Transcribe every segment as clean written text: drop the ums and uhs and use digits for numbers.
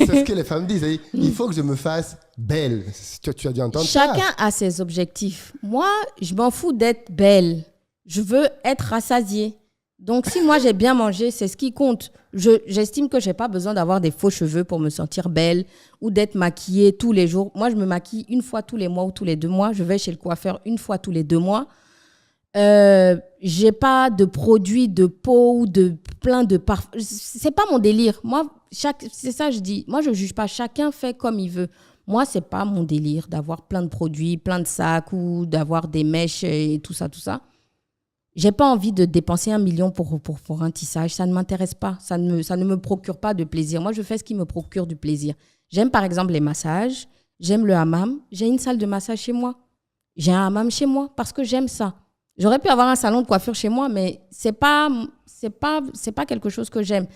C'est ce que les femmes disent. Il faut que je me fasse belle. Tu as dû entendre ça. Chacun a ses objectifs. Moi, je m'en fous d'être belle. Je veux être rassasiée. Donc, si moi, j'ai bien mangé, c'est ce qui compte. J'estime que je n'ai pas besoin d'avoir des faux cheveux pour me sentir belle ou d'être maquillée tous les jours. Moi, je me maquille une fois tous les mois ou tous les 2 mois. Je vais chez le coiffeur une fois tous les 2 mois. J'ai pas de produits de peau ou de plein de parfums. C'est pas mon délire. Moi, c'est ça que je dis. Moi, je juge pas. Chacun fait comme il veut. Moi, c'est pas mon délire d'avoir plein de produits, plein de sacs ou d'avoir des mèches et tout ça, tout ça. J'ai pas envie de dépenser 1 million pour un tissage. Ça ne m'intéresse pas. Ça ne me procure pas de plaisir. Moi, je fais ce qui me procure du plaisir. J'aime par exemple les massages. J'aime le hammam. J'ai une salle de massage chez moi. J'ai un hammam chez moi parce que j'aime ça. J'aurais pu avoir un salon de coiffure chez moi, mais c'est pas quelque chose que j'aime.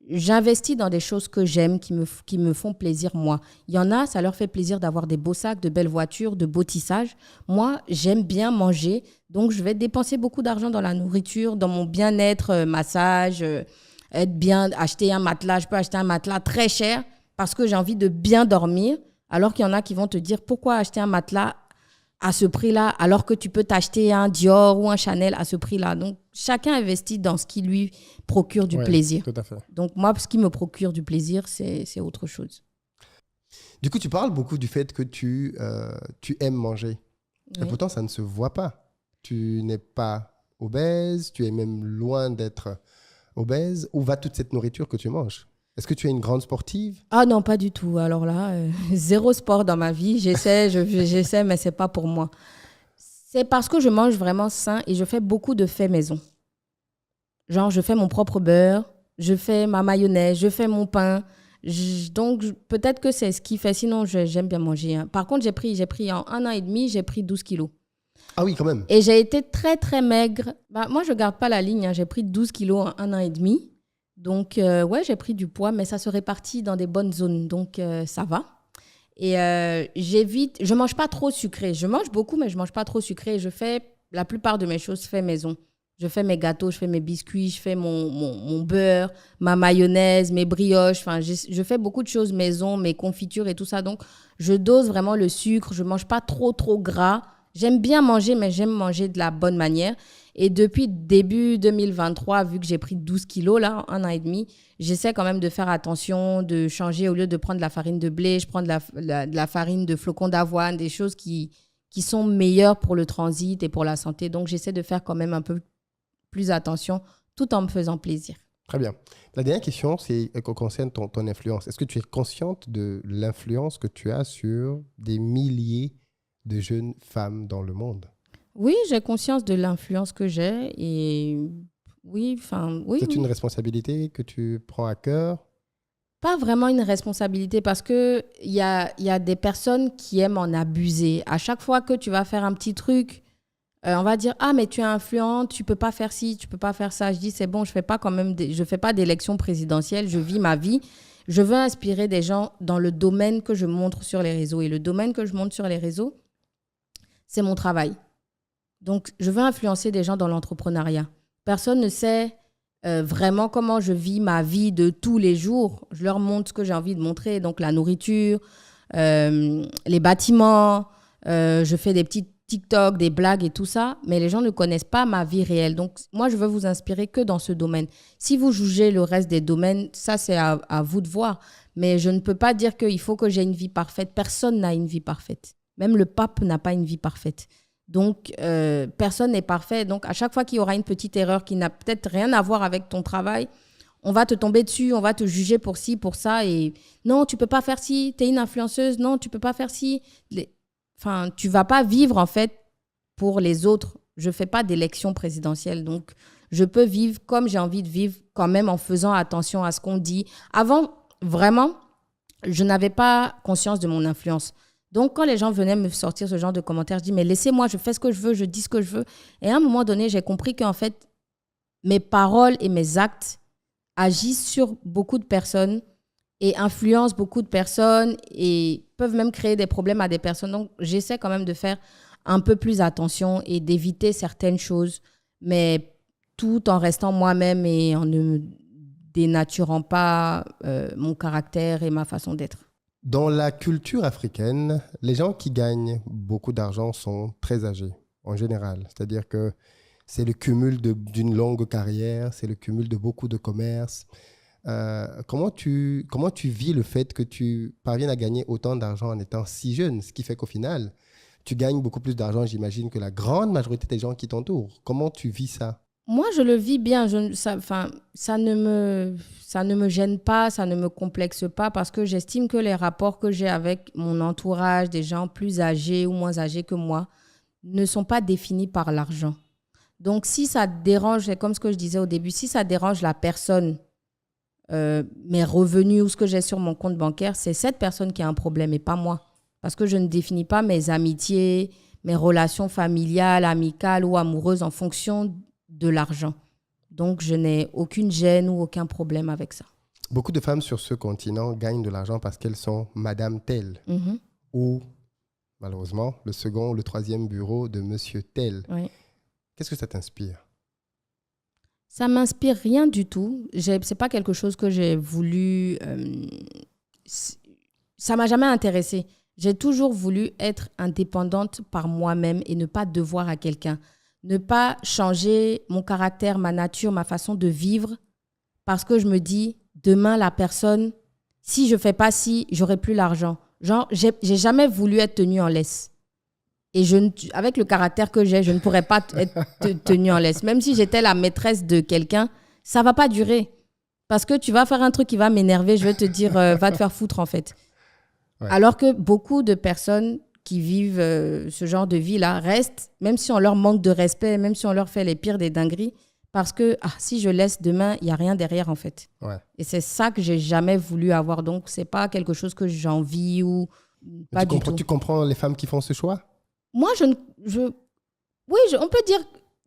J'investis dans des choses que j'aime, qui me font plaisir, moi. Il y en a, ça leur fait plaisir d'avoir des beaux sacs, de belles voitures, de beaux tissages. Moi, j'aime bien manger, donc je vais dépenser beaucoup d'argent dans la nourriture, dans mon bien-être, massage, être bien, acheter un matelas. Je peux acheter un matelas très cher parce que j'ai envie de bien dormir, alors qu'il y en a qui vont te dire pourquoi acheter un matelas à ce prix-là, alors que tu peux t'acheter un Dior ou un Chanel à ce prix-là. Donc, chacun investit dans ce qui lui procure du plaisir. Tout à fait. Donc, moi, ce qui me procure du plaisir, c'est autre chose. Du coup, tu parles beaucoup du fait que tu aimes manger. Oui. Et pourtant, ça ne se voit pas. Tu n'es pas obèse, tu es même loin d'être obèse. Où va toute cette nourriture que tu manges ? Est-ce que tu es une grande sportive ? Ah non, pas du tout. Alors là, zéro sport dans ma vie. J'essaie, mais c'est pas pour moi. C'est parce que je mange vraiment sain et je fais beaucoup de faits maison. Genre, je fais mon propre beurre, je fais ma mayonnaise, je fais mon pain. Donc, peut-être que c'est ce qui fait. Sinon, j'aime bien manger. Hein. Par contre, j'ai pris en 1 an et demi, j'ai pris 12 kilos. Ah oui, quand même. Et j'ai été très, très maigre. Moi, je ne garde pas la ligne. Hein. J'ai pris 12 kilos en 1 an et demi. Donc, ouais, j'ai pris du poids, mais ça se répartit dans des bonnes zones. Donc, ça va. Et j'évite... Je ne mange pas trop sucré. Je mange beaucoup, mais je ne mange pas trop sucré. Je fais la plupart de mes choses fait maison. Je fais mes gâteaux, je fais mes biscuits, je fais mon beurre, ma mayonnaise, mes brioches. Enfin, je fais beaucoup de choses maison, mes confitures et tout ça. Donc, je dose vraiment le sucre. Je ne mange pas trop gras. J'aime bien manger, mais j'aime manger de la bonne manière. Et depuis début 2023, vu que j'ai pris 12 kilos, là, en 1 an et demi, j'essaie quand même de faire attention, de changer. Au lieu de prendre de la farine de blé, je prends de la farine de flocons d'avoine, des choses qui sont meilleures pour le transit et pour la santé. Donc, j'essaie de faire quand même un peu plus attention, tout en me faisant plaisir. Très bien. La dernière question, c'est concerne ton influence. Est-ce que tu es consciente de l'influence que tu as sur des milliers de jeunes femmes dans le monde? Oui, j'ai conscience de l'influence que j'ai et oui. C'est une responsabilité que tu prends à cœur? Pas vraiment une responsabilité parce qu'il y a des personnes qui aiment en abuser. À chaque fois que tu vas faire un petit truc, on va dire « Ah, mais tu es influente, tu peux pas faire ci, tu peux pas faire ça. » Je dis « C'est bon, je fais pas d'élection présidentielle, je vis ma vie. Je veux inspirer des gens dans le domaine que je montre sur les réseaux. Et le domaine que je montre sur les réseaux, c'est mon travail. Donc, je veux influencer des gens dans l'entrepreneuriat. Personne ne sait vraiment comment je vis ma vie de tous les jours. Je leur montre ce que j'ai envie de montrer, donc la nourriture, les bâtiments, je fais des petits TikTok, des blagues et tout ça, mais les gens ne connaissent pas ma vie réelle. Donc, moi, je veux vous inspirer que dans ce domaine. Si vous jugez le reste des domaines, ça, c'est à vous de voir. Mais je ne peux pas dire qu'il faut que j'ai une vie parfaite. Personne n'a une vie parfaite. Même le pape n'a pas une vie parfaite. Donc, personne n'est parfait. Donc, à chaque fois qu'il y aura une petite erreur qui n'a peut-être rien à voir avec ton travail, on va te tomber dessus, on va te juger pour ci, pour ça. Et non, tu ne peux pas faire ci, tu es une influenceuse. Non, tu ne peux pas faire ci. Enfin, tu ne vas pas vivre, en fait, pour les autres. Je ne fais pas d'élection présidentielle. Donc, je peux vivre comme j'ai envie de vivre, quand même en faisant attention à ce qu'on dit. Avant, vraiment, je n'avais pas conscience de mon influence. Donc, quand les gens venaient me sortir ce genre de commentaires, je dis, mais laissez-moi, je fais ce que je veux, je dis ce que je veux. Et à un moment donné, j'ai compris qu'en fait, mes paroles et mes actes agissent sur beaucoup de personnes et influencent beaucoup de personnes et peuvent même créer des problèmes à des personnes. Donc, j'essaie quand même de faire un peu plus attention et d'éviter certaines choses, mais tout en restant moi-même et en ne dénaturant pas mon caractère et ma façon d'être. Dans la culture africaine, les gens qui gagnent beaucoup d'argent sont très âgés, en général. C'est-à-dire que c'est le cumul d'une longue carrière, c'est le cumul de beaucoup de commerces. Comment tu vis le fait que tu parviennes à gagner autant d'argent en étant si jeune, ce qui fait qu'au final, tu gagnes beaucoup plus d'argent, j'imagine, que la grande majorité des gens qui t'entourent. Comment tu vis ça? Moi, je le vis bien. Ça ne me gêne pas, ça ne me complexe pas parce que j'estime que les rapports que j'ai avec mon entourage, des gens plus âgés ou moins âgés que moi, ne sont pas définis par l'argent. Donc, si ça dérange, c'est comme ce que je disais au début, si ça dérange la personne, mes revenus ou ce que j'ai sur mon compte bancaire, c'est cette personne qui a un problème et pas moi. Parce que je ne définis pas mes amitiés, mes relations familiales, amicales ou amoureuses en fonction de l'argent. Donc, je n'ai aucune gêne ou aucun problème avec ça. Beaucoup de femmes sur ce continent gagnent de l'argent parce qu'elles sont Madame Telle ou, malheureusement, le second ou le troisième bureau de Monsieur Tel. Oui. Qu'est-ce que ça t'inspire? Ça ne m'inspire rien du tout. Ce n'est pas quelque chose que j'ai voulu... ça ne m'a jamais intéressée. J'ai toujours voulu être indépendante par moi-même et ne pas devoir à quelqu'un. Ne pas changer mon caractère, ma nature, ma façon de vivre parce que je me dis, demain, la personne, si je ne fais pas ci, j'aurai plus l'argent. Genre, j'ai jamais voulu être tenue en laisse. Et avec le caractère que j'ai, je ne pourrais pas être tenue en laisse. Même si j'étais la maîtresse de quelqu'un, ça ne va pas durer. Parce que tu vas faire un truc qui va m'énerver, je vais te dire, va te faire foutre en fait. Ouais. Alors que beaucoup de personnes qui vivent ce genre de vie-là restent, même si on leur manque de respect, même si on leur fait les pires des dingueries, parce que si je laisse demain, il n'y a rien derrière en fait. Ouais. Et c'est ça que je n'ai jamais voulu avoir. Donc, ce n'est pas quelque chose que j'envie ou pas du tout. Tu comprends les femmes qui font ce choix? Moi, oui, on peut dire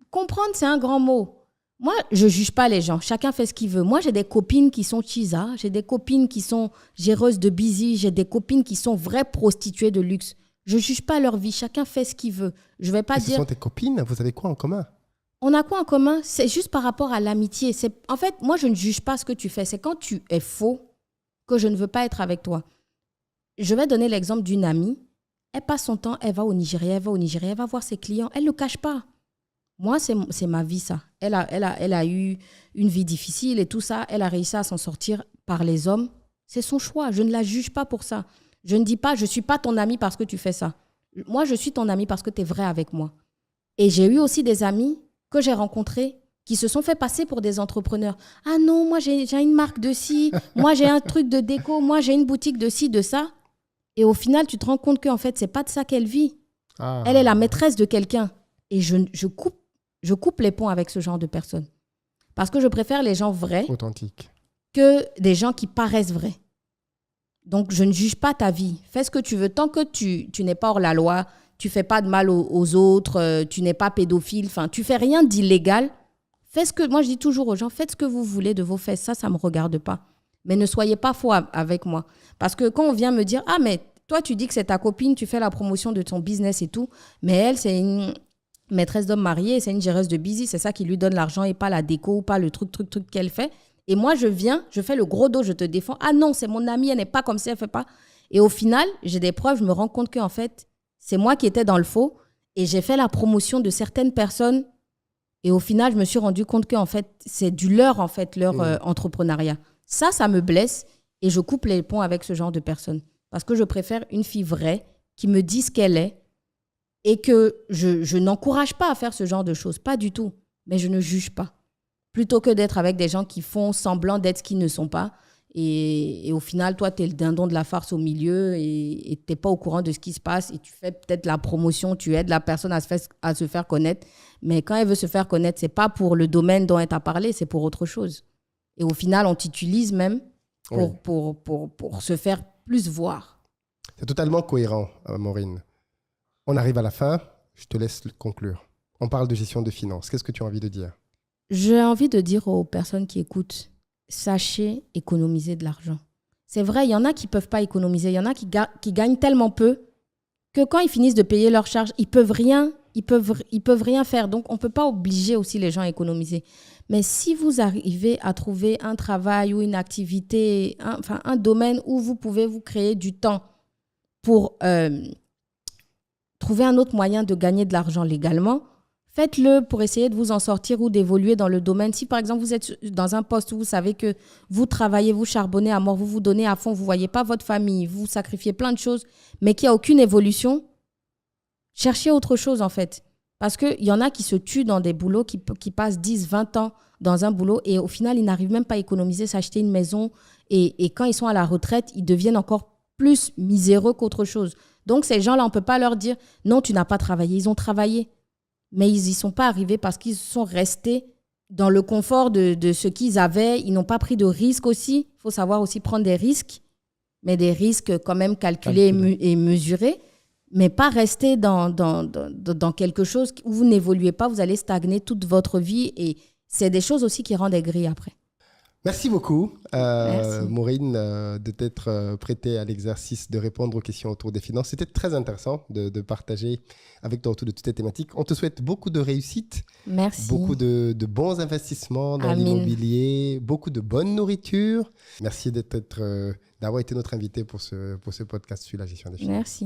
comprendre, c'est un grand mot. Moi, je ne juge pas les gens. Chacun fait ce qu'il veut. Moi, j'ai des copines qui sont chisa, j'ai des copines qui sont géreuses de busy, j'ai des copines qui sont vraies prostituées de luxe. Je ne juge pas leur vie. Chacun fait ce qu'il veut. Je vais pas dire... Ce sont tes copines? Vous avez quoi en commun? On a quoi en commun? C'est juste par rapport à l'amitié. En fait, moi, je ne juge pas ce que tu fais. C'est quand tu es faux que je ne veux pas être avec toi. Je vais donner l'exemple d'une amie. Elle passe son temps, elle va au Nigeria, elle va voir ses clients. Elle ne le cache pas. Moi, c'est ma vie, ça. Elle a eu une vie difficile et tout ça. Elle a réussi à s'en sortir par les hommes. C'est son choix. Je ne la juge pas pour ça. Je ne dis pas, je ne suis pas ton amie parce que tu fais ça. Moi, je suis ton amie parce que tu es vrai avec moi. Et j'ai eu aussi des amis que j'ai rencontrés qui se sont fait passer pour des entrepreneurs. Ah non, moi, j'ai une marque de ci. Moi, j'ai un truc de déco. Moi, j'ai une boutique de ci, de ça. Et au final, tu te rends compte qu'en fait, ce n'est pas de ça qu'elle vit. Ah. Elle est la maîtresse de quelqu'un. Et je coupe les ponts avec ce genre de personnes. Parce que je préfère les gens vrais authentiques que des gens qui paraissent vrais. Donc, je ne juge pas ta vie. Fais ce que tu veux. Tant que tu n'es pas hors la loi, tu ne fais pas de mal aux autres, tu n'es pas pédophile, tu ne fais rien d'illégal. Moi, je dis toujours aux gens, faites ce que vous voulez de vos fesses. Ça ne me regarde pas. Mais ne soyez pas faux avec moi. Parce que quand on vient me dire, ah, mais toi, tu dis que c'est ta copine, tu fais la promotion de ton business et tout, mais elle, c'est une maîtresse d'homme mariée, c'est une géreuse de busy, c'est ça qui lui donne l'argent et pas la déco ou pas le truc qu'elle fait. Et moi, je viens, je fais le gros dos, je te défends. Ah non, c'est mon amie, elle n'est pas comme ça, elle ne fait pas. Et au final, j'ai des preuves, je me rends compte qu'en fait, c'est moi qui étais dans le faux et j'ai fait la promotion de certaines personnes. Et au final, je me suis rendu compte qu'en fait, c'est du leur, en fait, leur entrepreneuriat. Ça me blesse et je coupe les ponts avec ce genre de personnes. Parce que je préfère une fille vraie qui me dit ce qu'elle est et que je n'encourage pas à faire ce genre de choses. Pas du tout. Mais je ne juge pas. Plutôt que d'être avec des gens qui font semblant d'être ce qu'ils ne sont pas. Et au final, toi, tu es le dindon de la farce au milieu et tu n'es pas au courant de ce qui se passe. Et tu fais peut-être la promotion, tu aides la personne à se faire connaître. Mais quand elle veut se faire connaître, ce n'est pas pour le domaine dont elle t'a parlé, c'est pour autre chose. Et au final, on t'utilise même pour se faire plus voir. C'est totalement cohérent, Maureen. On arrive à la fin, je te laisse conclure. On parle de gestion de finances. Qu'est-ce que tu as envie de dire? J'ai envie de dire aux personnes qui écoutent, sachez économiser de l'argent. C'est vrai, il y en a qui ne peuvent pas économiser. Il y en a qui gagnent tellement peu que quand ils finissent de payer leurs charges, ils ne peuvent rien ils peuvent rien faire. Donc, on ne peut pas obliger aussi les gens à économiser. Mais si vous arrivez à trouver un travail ou une activité, un domaine où vous pouvez vous créer du temps pour trouver un autre moyen de gagner de l'argent légalement, faites-le pour essayer de vous en sortir ou d'évoluer dans le domaine. Si, par exemple, vous êtes dans un poste où vous savez que vous travaillez, vous charbonnez à mort, vous vous donnez à fond, vous ne voyez pas votre famille, vous sacrifiez plein de choses, mais qu'il n'y a aucune évolution, cherchez autre chose, en fait. Parce qu'il y en a qui se tuent dans des boulots, qui passent 10, 20 ans dans un boulot et au final, ils n'arrivent même pas à économiser, s'acheter une maison. Et quand ils sont à la retraite, ils deviennent encore plus miséreux qu'autre chose. Donc, ces gens-là, on ne peut pas leur dire « Non, tu n'as pas travaillé ». Ils ont travaillé. Mais ils n'y sont pas arrivés parce qu'ils sont restés dans le confort de ce qu'ils avaient. Ils n'ont pas pris de risques aussi. Il faut savoir aussi prendre des risques, mais des risques quand même calculés et mesurés, mais pas rester dans quelque chose où vous n'évoluez pas. Vous allez stagner toute votre vie et c'est des choses aussi qui rendent aigri après. Merci beaucoup, Merci. Maureen, de t'être prêtée à l'exercice de répondre aux questions autour des finances. C'était très intéressant de partager avec toi autour de toutes ces thématiques. On te souhaite beaucoup de réussite, Merci. beaucoup de bons investissements dans Amin. l'immobilier, beaucoup de bonne nourriture. Merci d'avoir été notre invité pour ce podcast sur la gestion des finances. Merci.